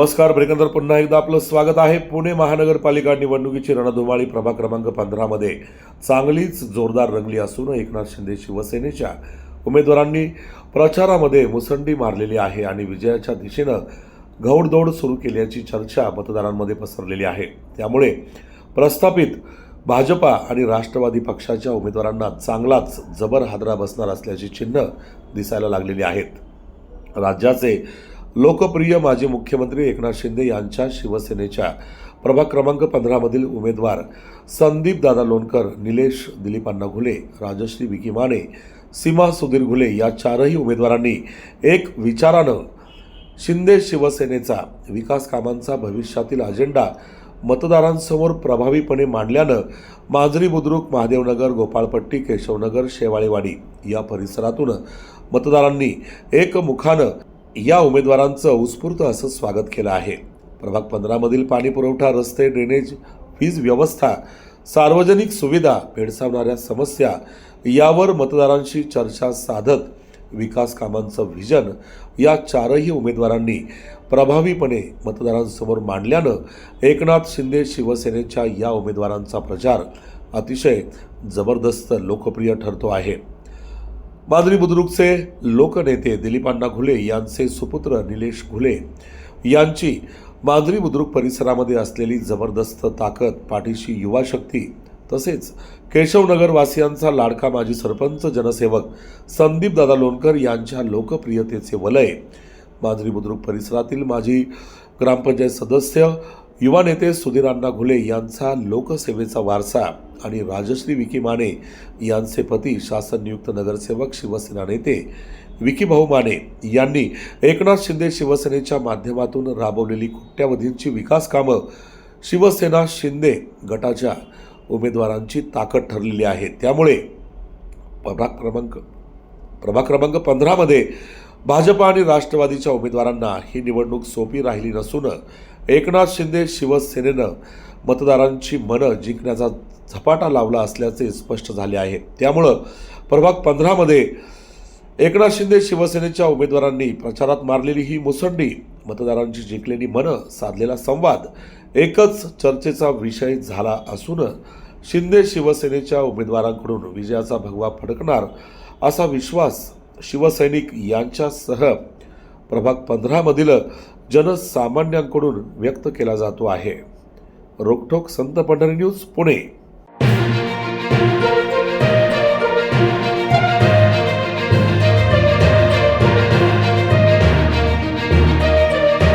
नमस्कार. ब्रेकनंतर पुन्हा एकदा आपलं स्वागत आहे. पुणे महानगरपालिका निवडणुकीची रणधुमाळी प्रभाग क्रमांक 15 मध्ये चांगलीच जोरदार रंगली असून एकनाथ शिंदे शिवसेनेच्या उमेदवारांनी प्रचारामध्ये मुसंडी मारलेली आहे आणि विजयाच्या दिशेनं घौडदौड सुरू केल्याची चर्चा मतदारांमध्ये पसरलेली आहे. त्यामुळे प्रस्थापित भाजपा आणि राष्ट्रवादी पक्षाच्या उमेदवारांना चांगलाच जबर हादरा बसणार असल्याची चिन्ह दिसायला लागलेली आहेत. राज्याचे लोकप्रिय माजी मुख्यमंत्री एकनाथ शिंदे यांच्या शिवसेनेच्या प्रभाग क्रमांक 15 मधील उमेदवार संदीप दादा लोणकर, निलेश दिलीपांना घुले, राजश्री विकी माने, सीमा सुधीर घुले या चारही उमेदवारांनी एक विचारानं शिंदे शिवसेनेचा विकास कामांचा भविष्यातील अजेंडा मतदारांसमोर प्रभावीपणे मांडल्यानं माजरी बुद्रुक, महादेवनगर, गोपाळपट्टी, केशवनगर, शेवाळेवाडी या परिसरातून मतदारांनी एकमुखानं या उमेदवारांचं उत्स्फूर्त असं स्वागत केलं आहे. प्रभाग 15 मधील पाणी पुरवठा, रस्ते, ड्रेनेज, वीज व्यवस्था, सार्वजनिक सुविधा, भेडसावणाऱ्या समस्या यावर मतदारांशी चर्चा साधत विकास कामांचं व्हिजन या चारही उमेदवारांनी प्रभावीपणे मतदारांसमोर मांडल्यानं एकनाथ शिंदे शिवसेनेच्या या उमेदवारांचा प्रचार अतिशय जबरदस्त लोकप्रिय ठरतो आहे. माजरी बुद्रुकचे लोकनेते दिलीपांना घुले यांचे सुपुत्र निलेश घुले यांची माजरी बुद्रुक परिसरामध्ये असलेली जबरदस्त ताकद, पाठीशी युवा शक्ती, तसेच केशवनगर वासियांचा लाडका माजी सरपंच जनसेवक संदीप दादा लोणकर यांच्या लोकप्रियतेचे वलय, माजरी बुद्रुक परिसरातील माजी ग्रामपंचायत सदस्य, युवा नेते सुधीरांना घुले यांचा लोकसेवेचा वारसा आणि राजश्री विकी माने यांचे पती शासन नियुक्त नगरसेवक शिवसेना नेते विकीभाऊ माने यांनी एकनाथ शिंदे शिवसेनेच्या माध्यमातून राबवलेली कोट्यावधींची विकास कामं शिवसेना शिंदे गटाच्या उमेदवारांची ताकद ठरलेली आहे. त्यामुळे प्रभाग क्रमांक 15 मध्ये भाजपा आणि राष्ट्रवादीच्या उमेदवारांना ही निवडणूक सोपी राहिली नसून एकनाथ शिंदे शिवसेनेनं मतदारांची मनं जिंकण्याचा झपाटा लावला असल्याचे स्पष्ट झाले आहे. त्यामुळं प्रभाग 15 मध्ये एकनाथ शिंदे शिवसेनेच्या उमेदवारांनी प्रचारात मारलेली ही मुसंडी, मतदारांची जिंकलेली मनं, साधलेला संवाद एकच चर्चेचा विषय झाला असून शिंदे शिवसेनेच्या उमेदवारांकडून विजयाचा भगवा फडकणार असा विश्वास शिवसैनिक यांच्यासह प्रभाग 15 मधील जनसामान्यांकडून व्यक्त केला जातो आहे. रोकठोक संत पंढरी न्यूज, पुणे.